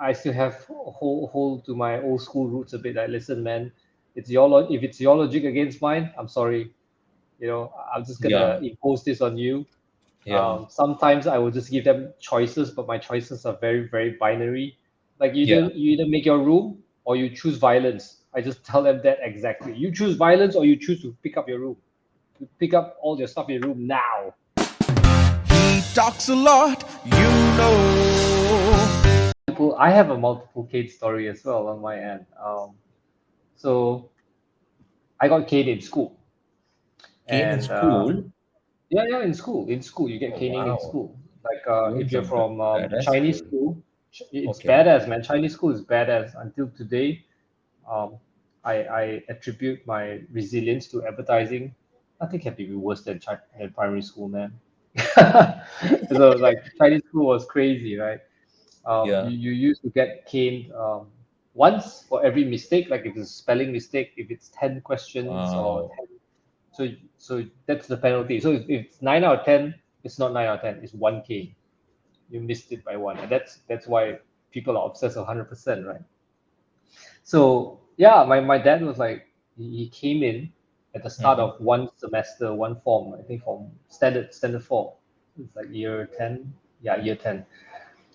I still have hold to my old school roots a bit. Like, listen, man, if it's your logic against mine, I'm sorry. I'm just Yeah, gonna impose this on you. yeah, Sometimes I will just give them choices, but my choices are very, very binary. Like yeah. you either make your room or you choose violence. I just tell them that exactly. You choose violence or you choose to pick up your room. You pick up all your stuff in your room now. He talks a lot, you know. I have a multiple Kate story as well on my end. So I got Kate in school, Came in and school. yeah, in school you get Oh, caning in wow. school. Like You're in if you're some from badass Chinese school. school, it's Okay. badass, man. Chinese school is badass until today. Um, I attribute my resilience to advertising. Nothing can be worse than primary school, man. So like Chinese school was crazy, right? Yeah. You used to get caned once for every mistake, like if it's a spelling mistake, if it's 10 questions or Wow. 10. So that's the penalty. So if it's 9 out of 10, it's not 9 out of 10, it's 1K. You missed it by one. And that's why people are obsessed with 100%, right? So yeah, my dad was like, he came in at the start Mm-hmm. of one semester, one form, I think from standard four. It's like year 10. Yeah, year 10.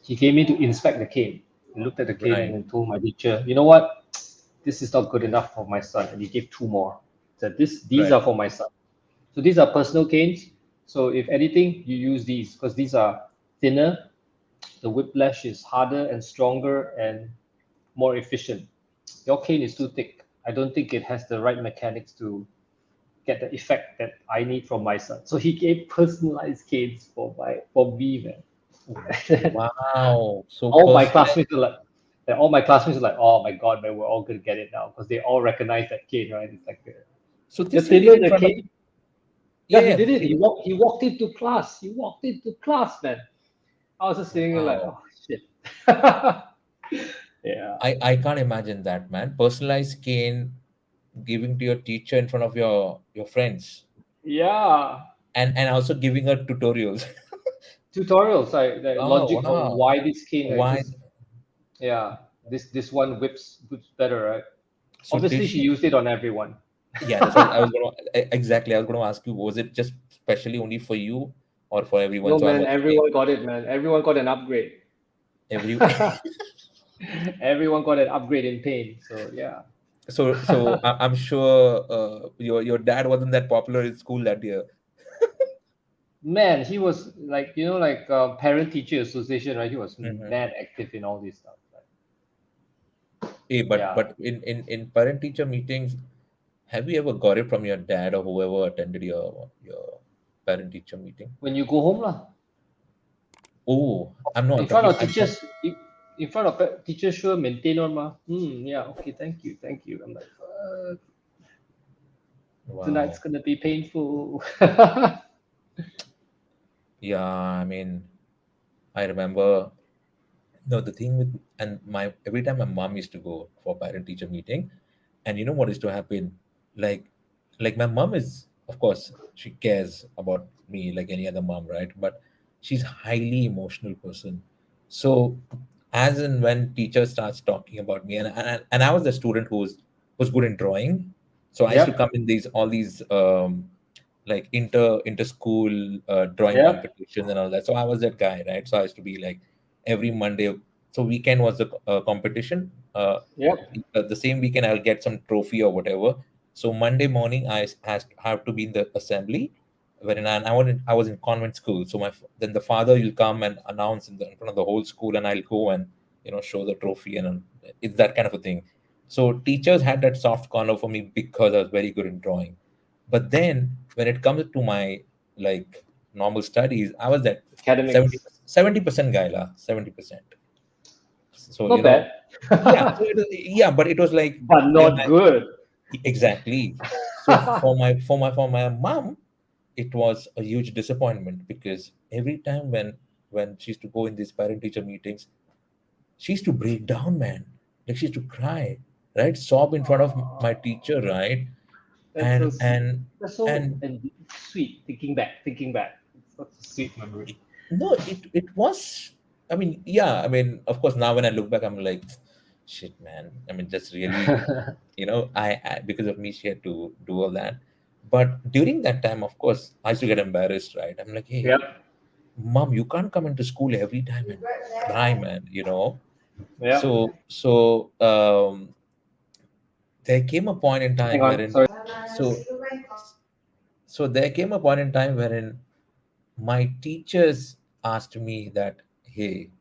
He came in to inspect the cane. He looked at the cane and Right. then told my teacher, you know what? This is not good enough for my son. And he gave two more. He said, these Right. are for my son. So these are personal canes. So if anything, you use these because these are thinner. The whiplash is harder and stronger and more efficient. Your cane is too thick. I don't think it has the right mechanics to get the effect that I need from my son. So he gave personalized canes for me, man. Wow. So all my personalized. classmates are like, all my classmates are like, oh my god, man, we're all gonna get it now because they all recognize that cane, right? It's like So the this he did thinner in the front of. cane. Yeah, Yeah, he yeah. did it. He walked into class. He walked into class, man. I was just sitting there like, Wow. oh shit. Yeah. I can't imagine that, man. Personalized cane giving to your teacher in front of your friends, Yeah. and also giving her tutorials. Tutorials, like the Oh, logic of wow. why this cane, like Why? this, yeah, this one whips better, right? So did Obviously, she she? used it on everyone. Yeah, that's what I was gonna exactly. I was gonna ask you, was it just specially only for you or for everyone? No, So I'm man, assuming everyone got it, man. Everyone got an upgrade. every. Everyone got an upgrade in pain. So yeah. So I'm sure your dad wasn't that popular in school that year. Man, he was like, like parent teacher association, right? He was Hmm. mad active in all this stuff. Like, Hey, but yeah. in parent teacher meetings, have you ever got it from your dad or whoever attended your parent teacher meeting? When you go home, lah, Oh, I'm in not front talking. of teachers, in front of teachers, sure, maintain on, ma. Yeah, okay, thank you. I'm like, tonight's Wow. gonna be painful. Yeah, I mean, I remember. No, the thing with and my every time my mom used to go for parent teacher meeting, and you know what used to happen, like like my mom is, of course, she cares about me like any other mom, right? But she's highly emotional person. So as and when teacher starts talking about me, and I was the student who was good in drawing, so I used to come Yep, in these all these like inter school drawing yep, competitions and all that. So I was that guy, right? So I used to be like every Monday. So weekend was the competition. yep. The same weekend I'll get some trophy or whatever. So Monday morning has have to be in the assembly. When I was in convent school, so then the father will come and announce in front of the whole school, and I'll go and show the trophy, and it's that kind of a thing. So teachers had that soft corner for me because I was very good in drawing. But then when it comes to my like normal studies, I was that 70 Academics, 70% guy, lah, 70%. So not bad, yeah, so yeah, but it was like, but not good. exactly. So for my mom, it was a huge disappointment because every time when she used to go in these parent teacher meetings, she used to break down, man. Like she used to cry, right? Sob in front of my teacher, right? That's so And sweet. and That's so and and sweet. Thinking back, it's such a sweet memory. no, it was. I mean, yeah, I mean, of course, now when I look back, I'm like, shit, man. I mean, that's really, I because of me, she had to do all that. But during that time, of course, I used to get embarrassed, right? I'm like, hey, Yep. mom, you can't come into school every time and cry, man. Yep. So there came a point in Hang time on. wherein, Sorry. so, so there came a point in time wherein my teachers asked me that, hey,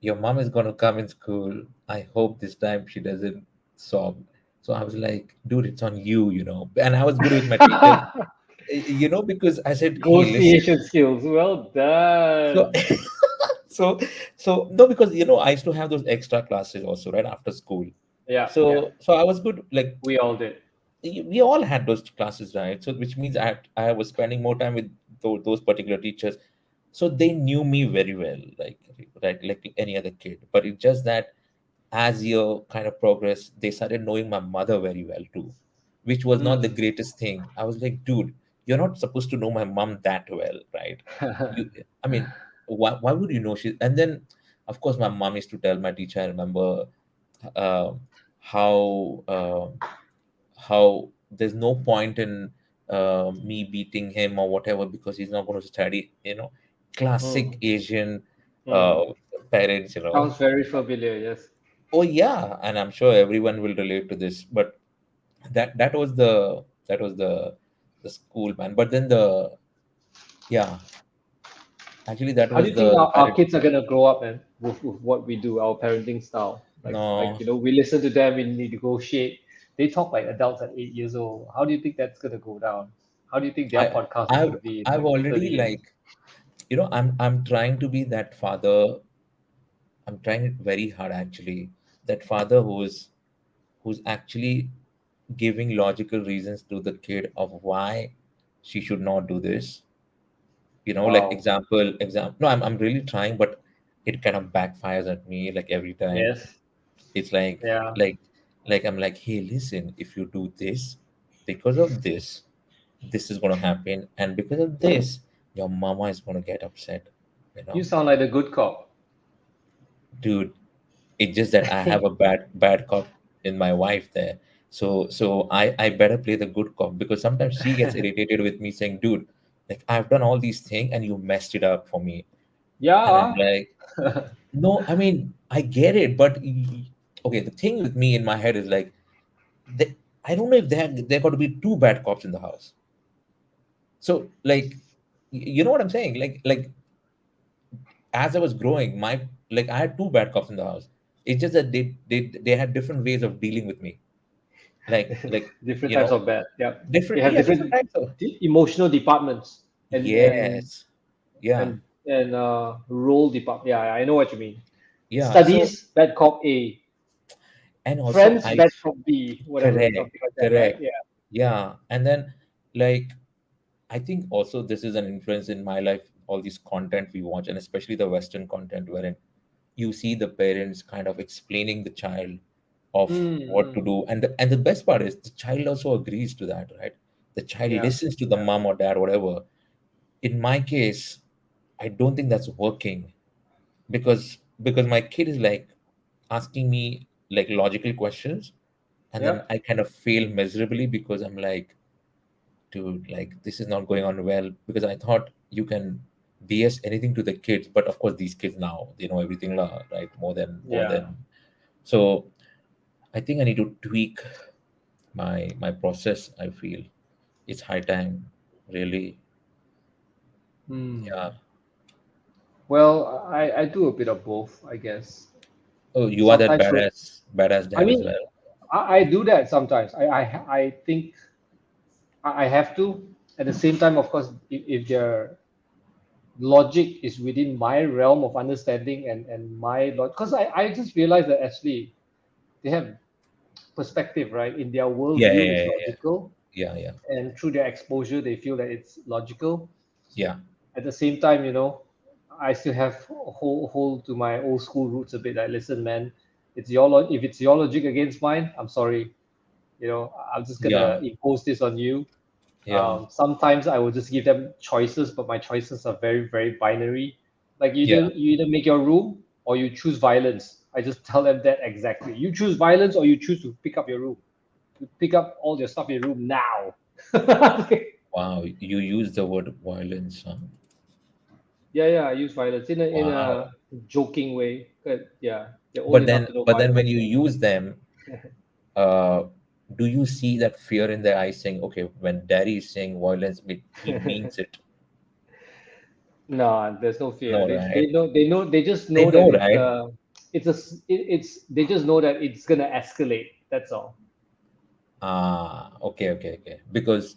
your mom is going to come in school. I hope this time she doesn't sob. So I was like, dude, it's on you. And I was good with my teachers, because I said, hey, listen. Negotiation skills. Well So, done. so, so no, because I used to have those extra classes also, right after school. Yeah. Yeah. So I was good. Like We all did. we all had those classes, right? So which means I was spending more time with those particular teachers, so they knew me very well, like right, like any other kid. But it's just that as year kind of progress, they started knowing my mother very well too, which was not the Mm. greatest thing. I was like, dude, you're not supposed to know my mom that well, right? You, I mean, why would you know she? And then, of course, my mom used to tell my teacher. I remember uh, how there's no point in me beating him or whatever because he's not going to study. Classic Mm. Asian Mm. uh, parents. Sounds very familiar. Yes. Oh yeah, and I'm sure everyone will relate to this. But that was the school, man. But then yeah, actually that How do was you think the our parent. kids are gonna grow up, man, with what we do, our parenting style? No, We listen to them, we negotiate. They talk like adults at 8 years old. How do you think that's gonna go down? How do you think their I podcast is I've gonna be in I've like already 30 years? like I'm trying to be that father. I'm trying it very hard actually. That father who's actually giving logical reasons to the kid of why she should not do this. Like Wow. example. No, I'm really trying, but it kind of backfires at me like every time. Yes. It's like Yeah. like like I'm like, hey, listen, if you do this, because of this, this is gonna happen, and because of this, your mama is gonna get upset. You You know, sound like the good cop. dude. It's just that I have a bad cop in my wife there. So I better play the good cop because sometimes she gets irritated with me saying, dude, like I've done all these things and you messed it up for me. And I'm Yeah. like, no, I mean, I get it, but okay, the thing with me in my head is like, they, I don't know if there got to be two bad cops in the house. So like, you know what I'm saying? Like as I was growing, I had two bad cops in the house. It's just that they had different ways of dealing with me. Like Different you types know, of bad. Yeah. They different, have yeah, different different types of, emotional departments and yes, yeah, role department. Yeah, I know what you mean. yeah. So Studies, bad cop A. and also Friends, I bad cop B. Whatever, correct, something like that, right? correct, Yeah. yeah. And then like I think also this is an influence in my life, all this content we watch, and especially the Western content, wherein you see the parents kind of explaining the child of what to Mm. do. And the best part is the child also agrees to that, right? The child Yeah. listens to the mom or dad, whatever. In my case, I don't think that's working because my kid is like asking me like logical questions, and then Yep. I kind of fail miserably because I'm like, dude, like this is not going on well because I thought you can BS anything to the kids, but of course these kids now they know everything, right? More than Yeah. so. I think I need to tweak my process. I feel it's high time, really. Hmm. Yeah. Well, I do a bit of both, I guess. Oh, you are that Sometimes, badass I dad as mean, well. I do that sometimes. I think I have to. At the same time, of course, if their logic is within my realm of understanding and my logic, because I just realized that actually they have perspective, right? In their Yeah, yeah, worldview, yeah, it's yeah, logical, yeah, yeah, and through their exposure, they feel that it's logical. yeah, At the same time, I still have hold to my old school roots a bit. Like, listen, man, if it's your logic against mine, I'm sorry. I'm just yeah, gonna impose this on you. yeah, Sometimes I will just give them choices, but my choices are very, very binary. Like Yeah. you either make your room or you choose violence. I just tell them that exactly. You choose violence or you choose to pick up your room. You pick up all your stuff in your room now. Wow, you use the word violence, huh? Yeah, yeah, I use violence in Wow. a joking way. But yeah, they're old But enough then, to know but then when violence. you use them, uh, do you see that fear in their eyes saying, okay, when daddy is saying violence, he means it? No, there's no fear. No, They right? know they just They know that know, right? it's they just know that it's gonna escalate. That's all. Ah, okay, okay, okay. Because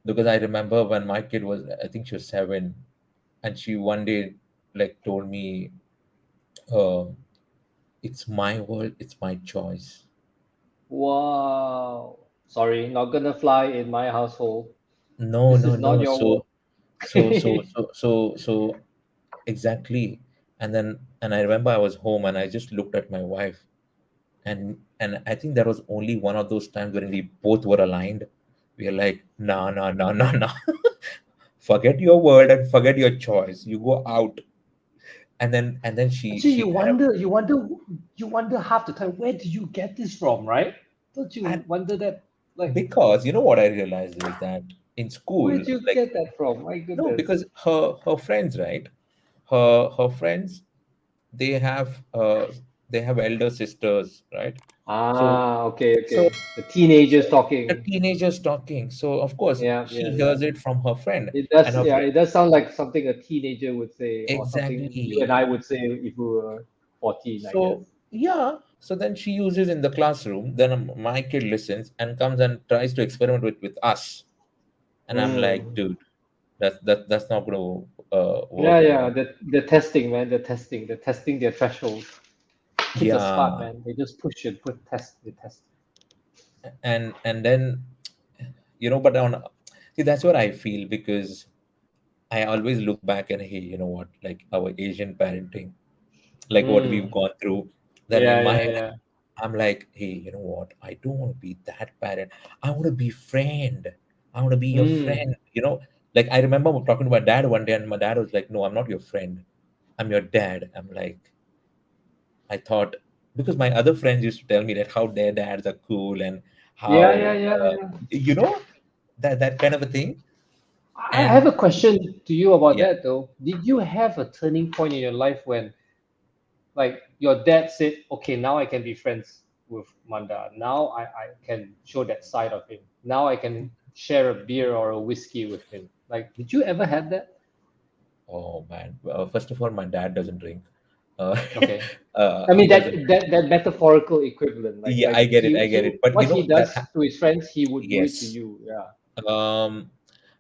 I remember when my kid was, I think she was 7, and she one day like told me, uh, "It's my world, it's my choice." Wow. Sorry, not gonna fly in my household. No, This no, is not no. your world. So exactly. And I remember I was home and I just looked at my wife, and I think there was only one of those times when we both were aligned. We are like, no, no, no, no, no. Forget your word and forget your choice. You go out. And then Actually, she kind of, you wonder half the time, where do you get this from, right? Don't you and wonder that? Like, because you know what I realized is that in where school, do you like, get that from? My no, goodness. because her friends, right? Her friends, they have elder sisters, right? So Ah, okay, so okay. The teenagers so the talking. teenagers talking. So of course Yeah, yeah, she yeah. hears it from her friend, It and does, her yeah, friend it does sound like something a teenager would say, or something you and I exactly. would say if we were 14, I guess. So yeah. So then she uses in the classroom. Then my kid listens and comes and tries to experiment with us, and I'm like, Mm. dude, that's not going to Yeah, work. yeah, the testing, man, they're testing their threshold. Kids are smart, Yeah. man. They just push and put test, they test. And then but on see, that's what I feel, because I always look back and, hey, you know what, like our Asian parenting, like what we've Mm. gone through. Then in Yeah, my yeah, head, yeah. I'm like, hey, you know what, I don't want to be that parent. I want to be friend. I want to be your Mm. friend. Like I remember talking to my dad one day, and my dad was like, no, I'm not your friend, I'm your dad. I'm like, I thought, because my other friends used to tell me that how their dads are cool, and Yeah, yeah, how yeah, yeah. that kind of a thing. I have And a question to you about yeah. that though. Did you have a turning point in your life when, like, your dad said, okay, now I can be friends with Mandar. Now I can show that side of him. Now I can share a beer or a whiskey with him. Like, did you ever have that? Oh man. First of all, my dad doesn't drink. Uh, Okay. I he mean doesn't. that metaphorical equivalent. Like Yeah, I get it. I get he it. But what he that. does to his friends, he would do it to Yes. you. Yeah. Um,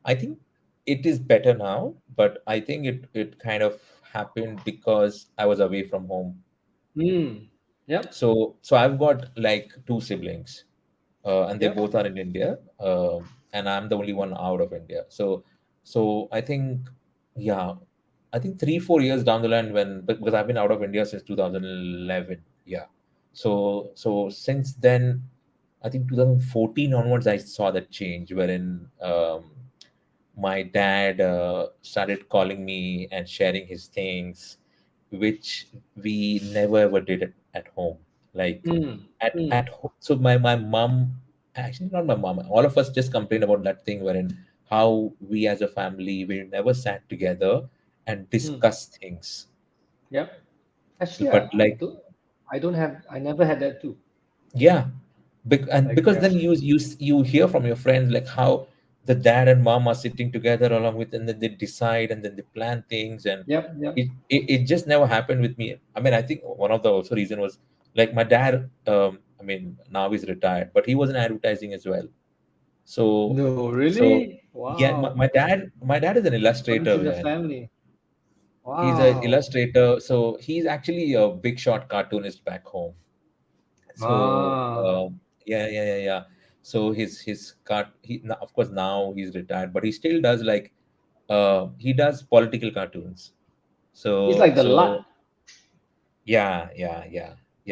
I think it is better now, but I think it kind of happened because I was away from home. Hmm. Yep. So I've got like two siblings, and they Yep. both are in India, and I'm the only one out of India. So I think, yeah, I think 3 4 years down the line, because I've been out of India since 2011. Yeah, so since then, I think 2014 onwards, I saw that change wherein my dad started calling me and sharing his things, which we never ever did at home. Like Hmm. at Hmm. home. So my mom, actually not my mom, all of us just complained about that thing wherein how we as a family, we never sat together and Hmm. discussed things. Yep. Actually, But like, I don't have, I never had that too. yeah, and Like, because then you hear from your friends like how the dad and mom are sitting together along with, and then they decide and then they plan things, and yep, yep. it just never happened with me. I mean, I think one of the also reason was like my dad. I mean, now he's retired, but he was in advertising as well. So No, so really? yeah, Wow. my dad is an Runs illustrator, in the man. family. He's an Wow. illustrator, so he's actually a big shot cartoonist back home. So Ah. yeah. So his cart he of course now he's retired, but he still does like he does political cartoons. He's So like the so lut. yeah.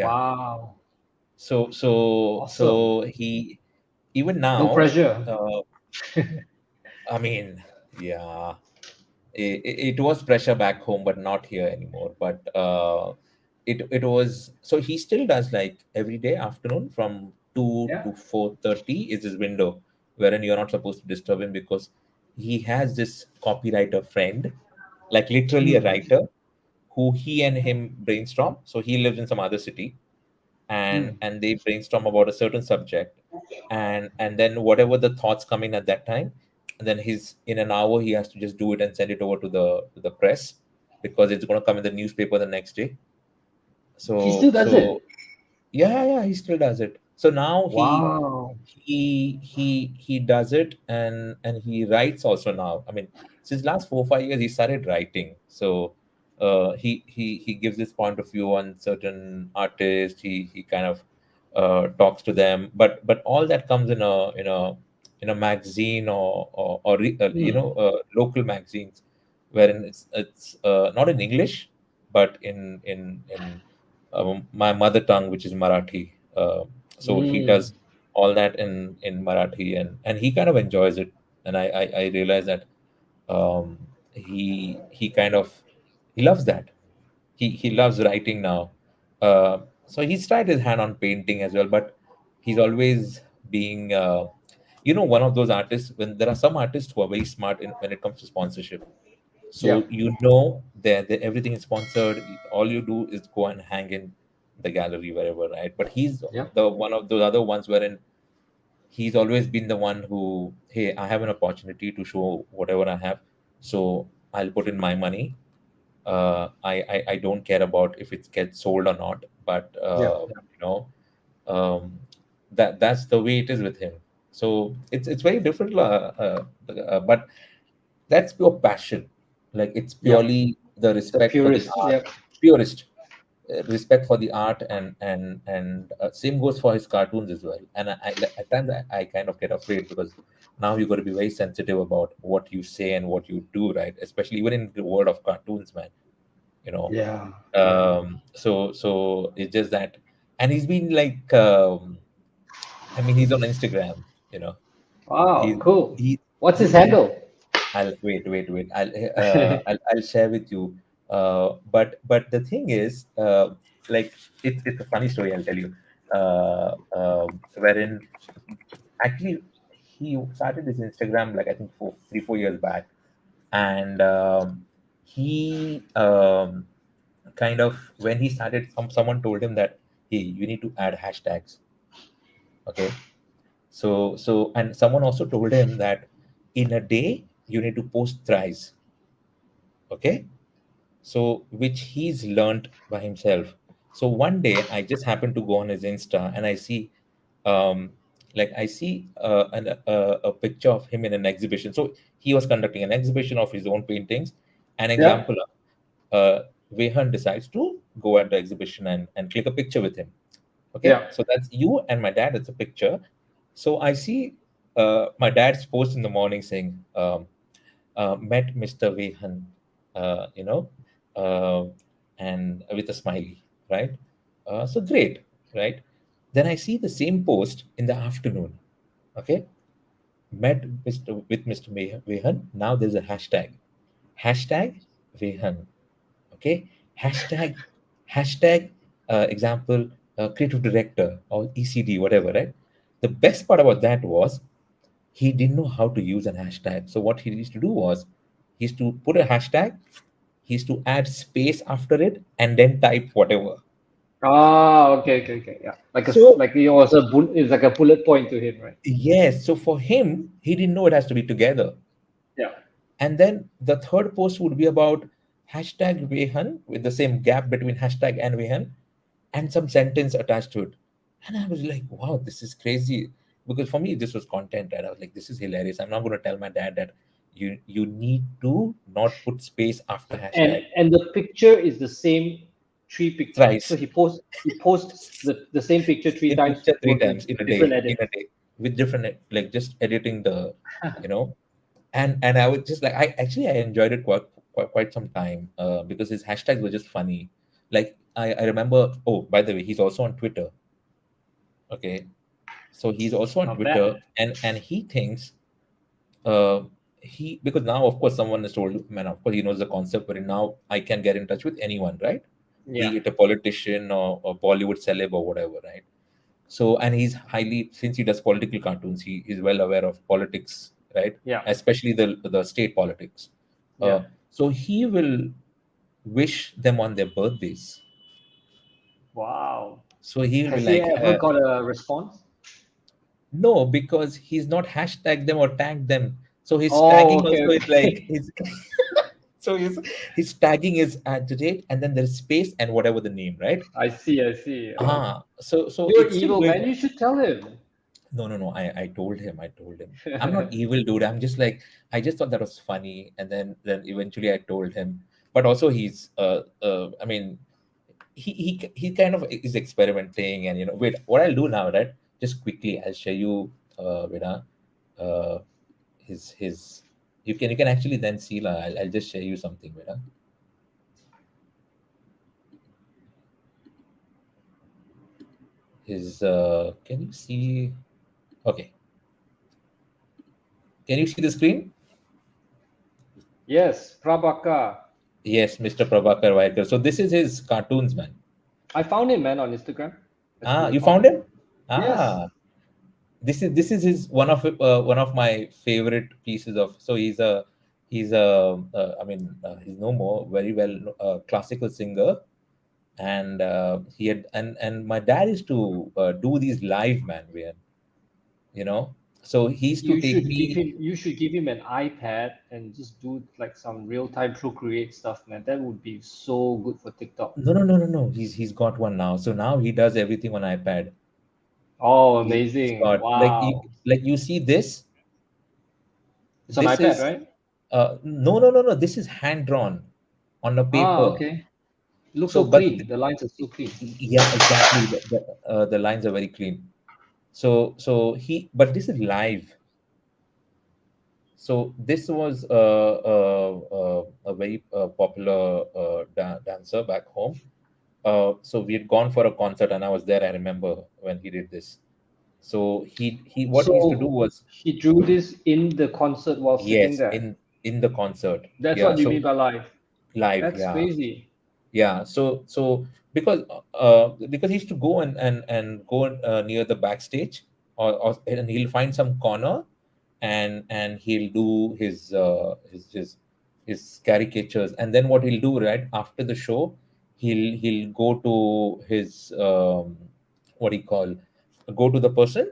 Wow. Awesome. So he even No now, pressure. uh, I mean, yeah, it was pressure back home, but not here anymore. But it was, so he still does like every day afternoon from 2 Yeah. to 4:30 is his window, wherein you're not supposed to disturb him, because he has this copywriter friend, like literally a Mm. writer, who he and him brainstorm. So he lives in some other city, Mm. and they brainstorm about a certain subject, and then whatever the thoughts come in at that time, and then he's in an hour he has to just do it and send it over to the press, because it's going to come in the newspaper the next day. He so still does so it. yeah, yeah, he still does it. So now Wow. he does it, and he writes also now. I mean, since last 4 5 years he started writing. So he gives his point of view on certain artists. He kind of talks to them, but all that comes in a magazine, Mm. local magazines, wherein it's not in English, but in my mother tongue, which is Marathi. So he Mm. does all that in Marathi, and he kind of enjoys it. And I realize that he kind of he loves that. He loves writing now. So he's tried his hand on painting as well, but he's always being one of those artists. When there are some artists who are very smart when it comes to sponsorship, Yeah. so that everything is sponsored. All you do is go and hang in the gallery wherever, right? But he's Yeah. the one of those other ones wherein he's always been the one who, hey, I have an opportunity to show whatever I have, so I'll put in my money. I don't care about if it gets sold or not, but Yeah. um, that's the way it is with him. So it's very different, but that's pure passion. Like it's Yeah. purely the The respect for the purist. art, Yeah. purist respect for the art, and same goes for his cartoons as well. And at times I kind of get afraid, because now you got to be very sensitive about what you say and what you do, right? Especially even in the world of cartoons, man. You know, Yeah. Yeah. so it's just that, and he's been like, I mean, he's on Instagram. You know, Wow. he Cool. he What's his he handle? I'll wait. I'll share with you. But the thing is, like it's a funny story. I'll tell you. Wherein actually he started his Instagram like I think 4 3 4 years back, and he kind of, when he started, someone told him that, hey, you need to add hashtags. Okay, and someone also told him that in a day you need to post thrice. Okay, so which he's learned by himself. So one day I just happened to go on his Insta, and I see um I see a picture of him in an exhibition. So he was conducting an exhibition of his own paintings. An Yeah. example, uh Wehan decides to go at the exhibition and click a picture with him. Okay, Yeah. so that's you and my dad. It's a picture. So I see my dad's post in the morning saying, met Mr. Vehan, you know, uh, and with a smiley, right? So great, right? Then I see the same post in the afternoon. Okay, met Mr. Vehan. Now there's a hashtag Vehan. Okay, hashtag example, creative director or ECD, whatever, right? The best part about that was he didn't know how to use an hashtag. So what he used to do was he used to put a hashtag, he used to add space after it, and then type whatever. Ah. Okay. Okay. Okay. Yeah. So Like it was a it's like a bullet point to him, right? yes, so for him, he didn't know it has to be together. Yeah. And then the third post would be about hashtag Vehan with the same gap between hashtag and Vehan and some sentence attached to it. And I was like, wow, this is crazy. Because for me, this was content, and I was like, this is hilarious. I'm not going to tell my dad that you need to not put space after hashtag And the picture is the same three pic. So thrice. he posts the same picture three Same times picture three with times different in a edits. day with different like just editing the, you know, and I would just like, I enjoyed it quite some time, because his hashtags were just funny. Like I remember. Oh, by the way, he's also on Twitter. Okay, so he's also on Not bad. Twitter, and he thinks uh, he, because now of course someone has told him, man, of course he knows the concept, but now I can get in touch with anyone, right? Yeah. Be it a politician or Bollywood celeb or whatever, right? So, and he's highly, since he does political cartoons, he is well aware of politics, right? Yeah. Especially the state politics. uh, Yeah. so he will wish them on their birthdays. Wow. So he will be Has he like, ever got a response? no, because he's not hashtag them or tag them. So his Oh, tagging okay, also is like okay. his so his tagging is at the date, and then there's space and whatever the name, right? I see, I see. So You're it's still evil, going man. on. You should tell him. No. I told him I'm not evil, dude. I'm just like, I just thought that was funny, and then eventually I told him. But also he's I mean, he kind of is experimenting, and wait, what I'll do now, right? Just quickly I'll show you, Vida, uh his you can actually then see, I'll just share you something, Vida. His can you see? Okay, can you see the screen? Yes, Prabhakar. Yes, Mr. Prabhakar Wairkar. So this is his cartoons, man. I found him, man, on Instagram. Let's Ah, do a you found comment. him? Yes. Ah, this is his one of my favorite pieces of. So he's I mean, he's no more very well classical singer, and he had and my dad used to do these live, man, where so he used to You take should give me. him you should give him an iPad and just do like some real-time Procreate stuff, man. That would be so good for TikTok. No. He's got one now. So now he does everything on iPad. Oh, He's amazing. got Wow. like you see this. It's on This iPad, is right? no. This is hand drawn on a Ah, paper. okay. Looks So, so but clean. The lines are so clean. yeah, exactly. The lines are very clean. So but this is live. So this was a very popular dancer back home. So we had gone for a concert, and I was there. I remember when he did this. So he what he used to do So was, he drew this in the concert while sitting yes, there. in the concert. That's Yeah. what you So mean by live. live. That's Yeah. crazy. Yeah. So because he used to go and go near the backstage, or and he'll find some corner, and he'll do his caricatures, and then what he'll do right after the show, he'll go to his what do you call, go to the person,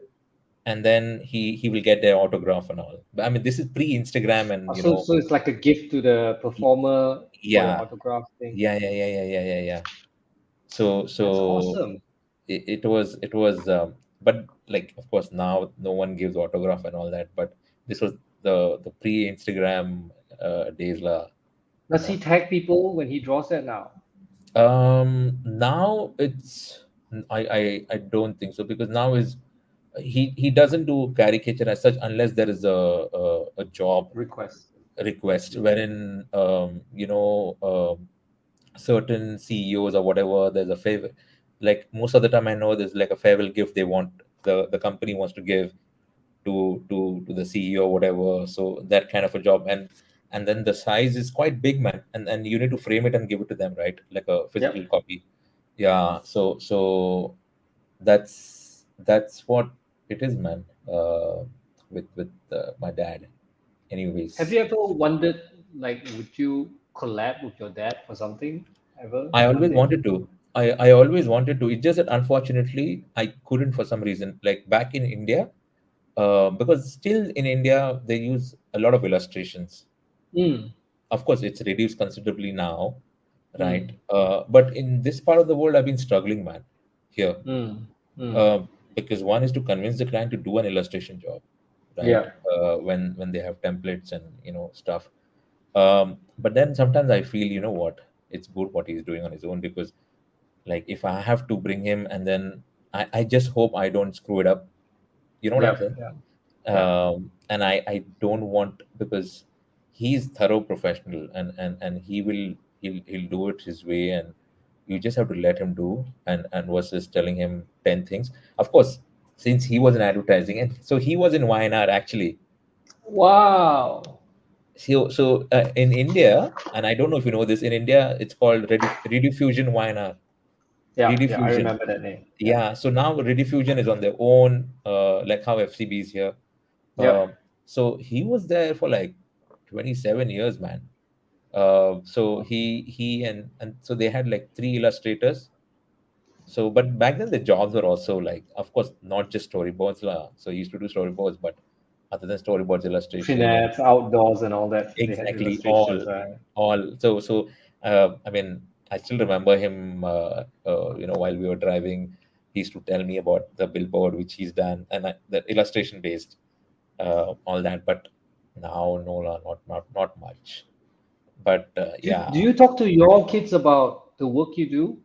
and then he will get their autograph and all. But I mean, this is pre-Instagram, Oh, and so it's like a gift to the y- performer for the yeah, autograph thing. yeah. So That's awesome. it was but like, of course, now no one gives autograph and all that, but this was the pre-Instagram days la, you Does he know. tag people when he draws that now? Now I don't think so, because now is he doesn't do caricature as such unless there is a job Request. I request, see. wherein certain CEOs or whatever, there's a favor. Like most of the time, I know there's like a farewell gift they want, the company wants to give to the CEO or whatever. So that kind of a job, and then the size is quite big, man, and you need to frame it and give it to them, right? Like a physical Yep. copy. Yeah. So that's what it is, man. With my dad. Have Anyways, you ever wondered, like, would you collab with your dad for something ever I one always day? wanted to. I always wanted to. It's just that unfortunately I couldn't for some reason. Like back in India, because still in India they use a lot of illustrations. Mm, Of course, it's reduced considerably now, right? mm, But in this part of the world, I've been struggling, man, here. mm, mm. Uh, because one is to convince the client to do an illustration job, right? Yeah. When they have templates and stuff. But then sometimes I feel, what, it's good what he's doing on his own, because like if I have to bring him, and then I just hope I don't screw it up. You know what I'm Yep. saying? Yeah. Yeah. And I don't want, because he's thorough professional, and he'll do it his way, and you just have to let him do, and versus telling him 10 things. Of course, since he was in advertising, and so he was in Y&R actually. Wow. in India, and I don't know if you know this, in India it's called Rediffusion Y&R. Yeah, yeah, I Rediffusion. remember that name. Yeah. Yeah. So now Rediffusion is on their own, like how FCB is here. Yep. So he was there for like 27 years, man. So he and so they had like three illustrators. So, but back then the jobs were also like, of course, not just storyboards lah. So he used to do storyboards, but other than storyboards, illustration and Finance, outdoors, and all that. They had exactly illustrations, right? all. I mean, I still remember him. While we were driving, he used to tell me about the billboard which he's done and the illustration based, all that. But now, no, lah, not much. But Do yeah, you talk to your kids about the work you do?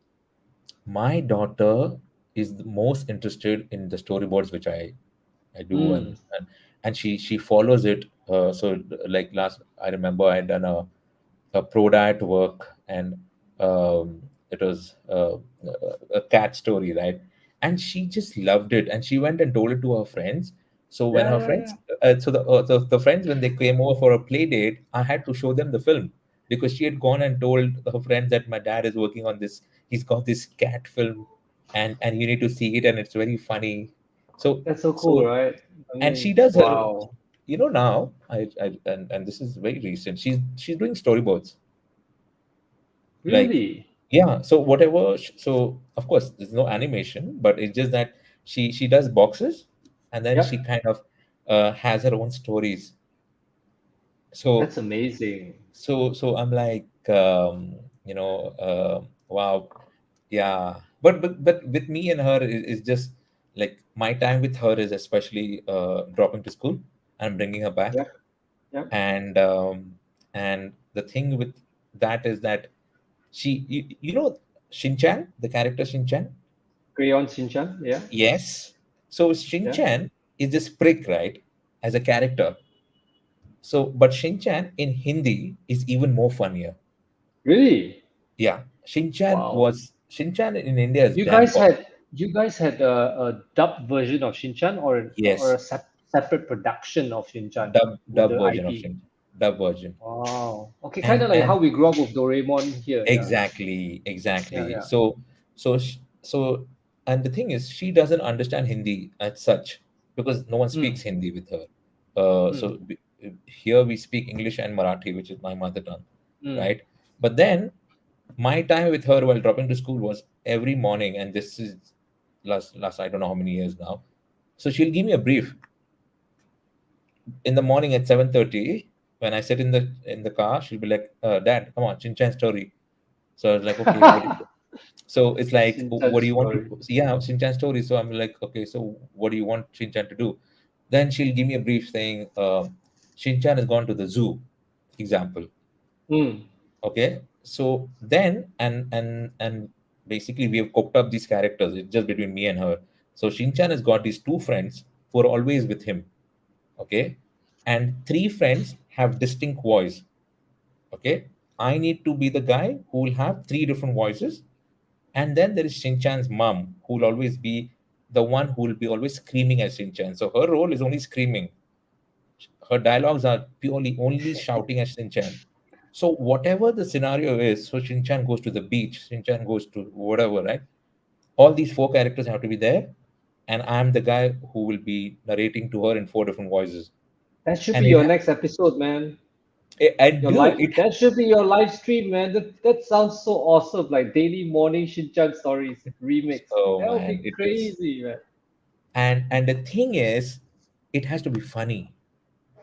my daughter is the most interested in the storyboards which I do, Hmm. and she follows it. Like last, I remember I had done a pro diet work, and it was a cat story, right? And she just loved it, and she went and told it to her friends. So when Yeah, her yeah, yeah. friends, the friends when they came over for a play date, I had to show them the film because she had gone and told her friends that my dad is working on this. He's got this cat film, and you need to see it, and it's very funny. So That's so cool, so right? I and she mean, does her, wow. now I and this is very recent. She's doing storyboards, like, Really? yeah. So whatever, so of course there's no animation, but it's just that she does boxes, and then she Yep. kind of has her own stories. So That's amazing. so I'm like, wow, yeah. But with me and her is just like my time with her is especially dropping to school and bringing her back. Yep. Yep. And the thing with that is that Shinchan, the character Shinchan. Crayon Shinchan. Yeah. Yes. So Yeah. Shinchan is this prick, right, as a character. So but Shinchan in Hindi is even more funnier. Really? Yeah, Wow. Shinchan in India is You damn guys popular. had you guys had a dubbed version of Shinchan or Yes, a separate production of Shinchan with dub the version of IP. Shin, dub version. Wow. Okay, kind and of like how and we grew up with Doraemon here. Yeah. exactly, Yeah. exactly. Yeah. So and the thing is, she doesn't understand Hindi as such because no one Mm. speaks Hindi with her. Mm. Here we speak English and Marathi, which is my mother tongue, Mm. right? But then my time with her while dropping to school was every morning, and this is last I don't know how many years now. So she'll give me a brief in the morning at 7:30 when I sit in the car. She'll be like, "Dad, come on, Chinchan story." So I was like, "Okay, what?" So it's like, Shinchan what do you want to? story. Yeah, Shinchan story. So I'm like, okay, so what do you want Shinchan to do? Then she'll give me a brief saying, Shinchan has gone to the zoo. Example. Mm. Okay. So then and basically we have cooked up these characters. It's just between me and her. So Shinchan has got these two friends who are always with him. Okay. And three friends have distinct voice. Okay. I need to be the guy who will have three different voices. And then there is Shinchan's mom, who will always be the one who will be always screaming at Shinchan. So her role is only screaming. Her dialogues are purely only shouting at Shinchan. So whatever the scenario is, so Shinchan goes to the beach, Shinchan goes to whatever, right? All these four characters have to be there, and I'm the guy who will be narrating to her in four different voices. That should be And your next episode, man. I Your do live it. that should be your live stream, man. That sounds so awesome. Like daily morning Shinchan stories remix. Oh That would man, be it is. crazy, man. And the thing is, it has to be funny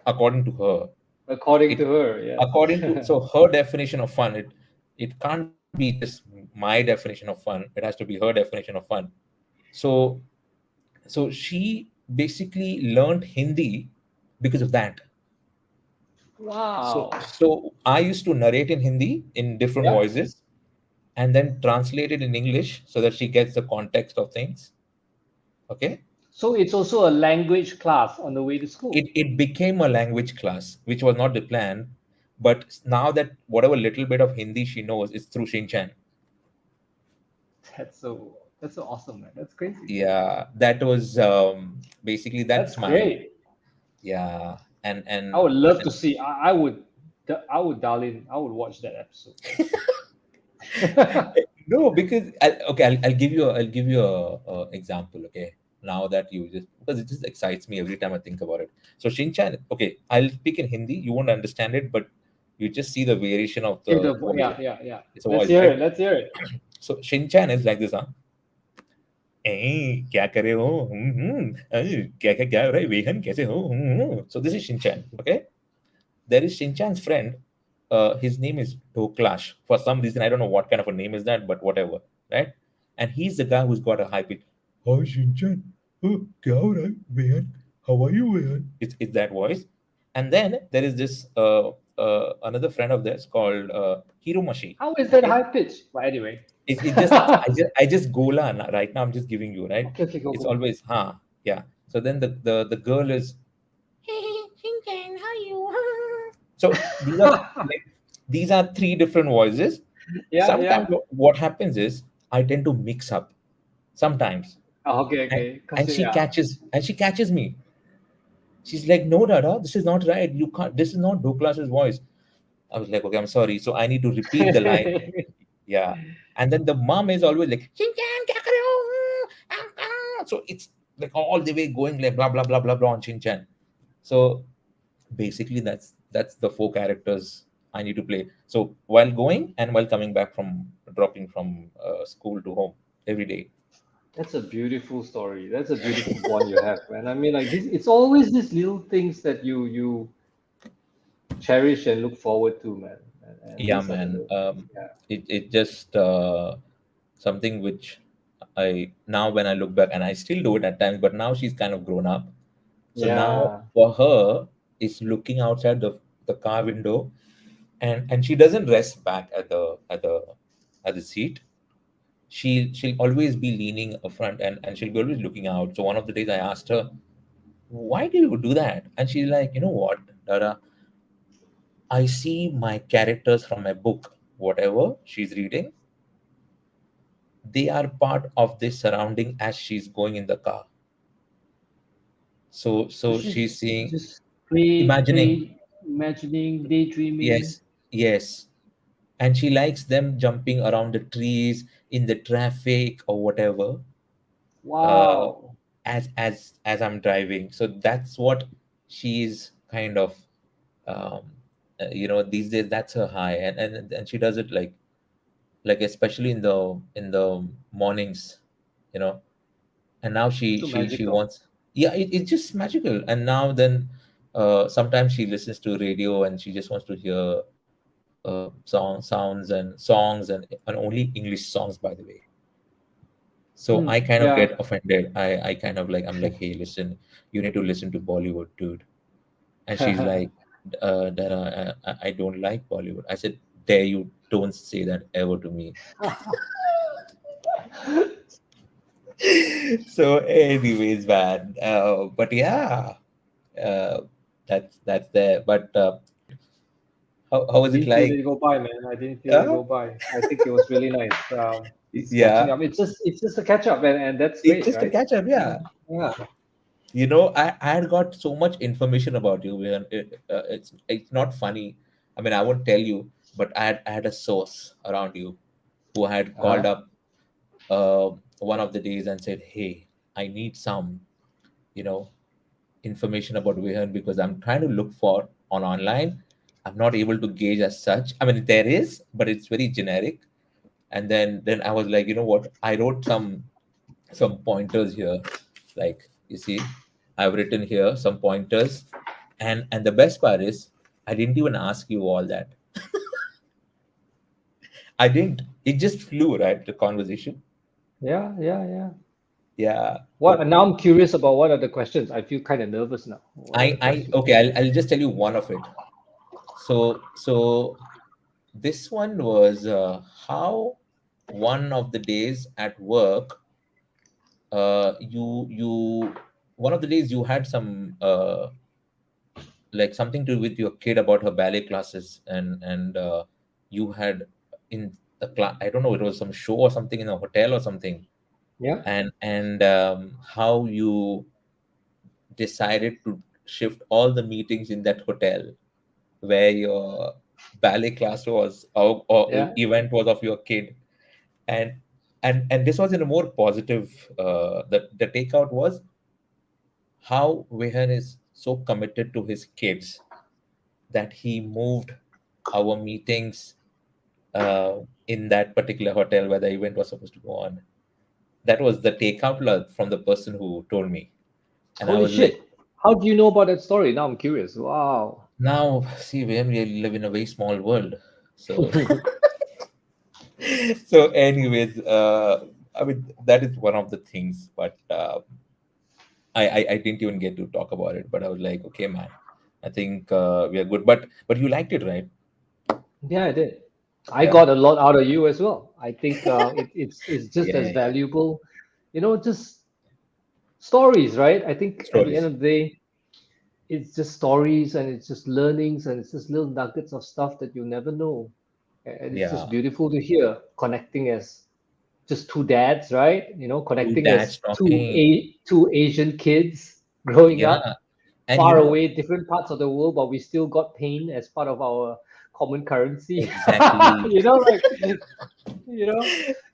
according to her. According It to her, yes. according to so her definition of fun, it can't be just my definition of fun. It has to be her definition of fun. So so she basically learned Hindi because of that. So Wow. so I used to narrate in Hindi in different Yep. voices and then translate it in English so that she gets the context of things. Okay. So it's also a language class on the way to school. It became a language class, which was not the plan. But now that whatever little bit of Hindi she knows is through Shinchan. That's so awesome, man. That's crazy. Yeah, that was basically That's that's my great. yeah. I would love to And see. I would. I would dial in. I would watch that episode. No, because I'll give you a example. Okay, now that you just because it just excites me every time I think about it. So Shinchan, okay, I'll speak in Hindi. You won't understand it, but you just see the variation of See the voice. yeah, yeah, yeah. It's a Let's voice, hear right? it. Let's hear it. So Shinchan is like this, huh? क्या करे हो क्या क्या क्या हो रहा है वेहन कैसे हो so this is Shinchan, okay. There is Shinchan's friend. His name is Doklash. For some reason, I don't know what kind of a name is that, but whatever, right? And he's the guy who's got a high pitch. Hi Shinchan. Oh, kya ho raha hai, Vehan? How are you, Vehan? It's that voice. And then there is this another friend of theirs called Hiromashi. How is that Okay, high pitch? But anyway. it just I just gola right now. I'm just giving you right. Okay, okay, go, It's go. always yeah. So then the girl is Shinchan, how are you? So these are three different voices. Yeah, Sometimes yeah. what happens is I tend to mix up sometimes, Oh, okay, and, okay. Cause and she yeah. catches me. She's like, "No, Dada, this is not right. You can't. This is not Doklas's voice." I was like, "Okay, I'm sorry." So I need to repeat the line. Yeah, and then the mom is always like, "Shinchan, kya kar rahe ho? So it's like all the way going like blah blah blah blah blah on Shinchan. So basically that's the four characters I need to play. So while going and while coming back from dropping from school to home every day. That's a beautiful story. That's a beautiful bond you have, man. I mean, like this. It's always these little things that you cherish and look forward to, man. And Yeah, these are man. yeah, It just something which I now when I look back and I still do it at times, but now she's kind of grown up. So now yeah. for her, is looking outside the car window, and she doesn't rest back at the seat. She'll always be leaning up front, and she'll be always looking out. So one of the days I asked her, "Why do you do that?" And she's like, "You know what, Dada? I see my characters from my book, whatever she's reading. They are part of this surrounding as she's going in the car. So So so she's she's seeing, just imagining, imagining, daydreaming. yes, yes, and she likes them jumping around the trees in the traffic or whatever, uh, Wow. as I'm driving. So that's what she's kind of, um, these days. That's her high, and she does it like especially in the mornings, you know. And now she So she she magical. wants, yeah, it's just magical. And now then, sometimes she listens to radio and she just wants to hear songs and only English songs, by the way. So I kind of Yeah. get offended. I kind of like, I'm like, hey, listen, you need to listen to Bollywood, dude. And she's like, Dara, I don't like Bollywood. I said, dare you don't say that ever to me. So, anyways, man. But yeah, uh, that's there. But how I was it didn't feel like? it go by, man. I didn't feel it Uh, go by. I think it was really nice. It's catching yeah, up. It's just a catch up, and that's it's great, just a right? catch up. Yeah, Yeah. I had got so much information about you. And it's not funny. I mean, I won't tell you, but I had a source around you who had called Uh-huh. up one of the days and said, "Hey, I need some, you know, information about Vihan because I'm trying to look for on online. I'm not able to gauge as such. I mean, there is, but it's very generic." And then I was like, you know what? I wrote some pointers here. Like, you see, I've written here some pointers, and the best part is I didn't even ask you all that. I didn't. It just flew, right? The conversation. Yeah, yeah, yeah. Yeah, What? but Now I'm curious about what are the questions. I feel kind of nervous now. What are the I questions? okay. I'll just tell you one of it. So this one was how one of the days at work, you one of the days you had some like something to do with your kid about her ballet classes, and you had in the class, I don't know, it was some show or something in a hotel or something, Yeah. and how you decided to shift all the meetings in that hotel where your ballet class was, or Yeah. event was of your kid, and and this was in a more positive. The takeout was how Wehan is so committed to his kids that he moved our meetings in that particular hotel where the event was supposed to go on. That was the takeout from the person who told me, and I Holy was like, shit. How do you know about that story? Now I'm curious. Wow. now see, we really live in a very small world, so so anyways, I mean that is one of the things, but I didn't even get to talk about it, but I was like, okay, man, I think we are good. But you liked it, right? Yeah, I did. I Yeah, got a lot out of you as well. I think it's just yeah, as yeah, yeah. valuable, just stories, right? I think at the end Stories. of the day, it's just stories and it's just learnings and it's just little nuggets of stuff that you'll never know. And it's Yeah, just beautiful to hear connecting as just two dads, right? two Connecting dads as talking. two Asian kids growing Yeah, up and far away, different parts of the world, but we still got pain as part of our common currency. exactly. Like, you know,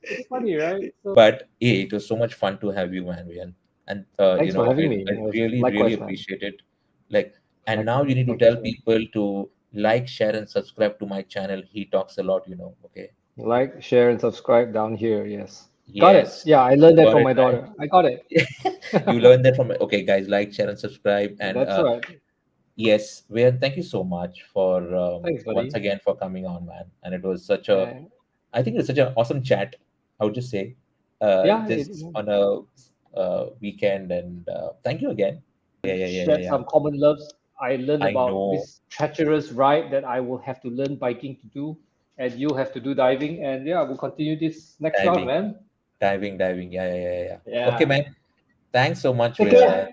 it's funny, right? So But hey, it was so much fun to have you, man. And thanks for having me. I It was really, really likewise, man. appreciate it. Like, and now Likewise. you need to Thank you tell so much. people to like, share, and subscribe to my channel. He talks a lot. Okay. Like, share, and subscribe down here. Yes. Got it. Yes, Yeah, I learned that got from it, my man. daughter. I got it. You learned that from. Okay, guys, like, share, and subscribe. And That's right. yes, thank you so much for Thanks, once buddy. again for coming on, man. And it was such a, And I think it's such an awesome chat. I would just say, yeah, just on a weekend, and thank you again. Yeah. shared some common loves. I learned I about know this treacherous ride that I will have to learn biking to do, and you'll have to do diving. And yeah, we'll continue this next round, diving, man. diving. Yeah. Okay, Yeah. man. Thanks so much, Take Wehan. care.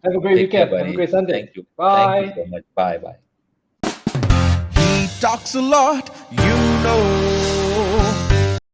Have a great Take care, weekend. Have a buddy. great Sunday. Thank you. Thank you Bye. so much. Bye. He talks a lot, you know.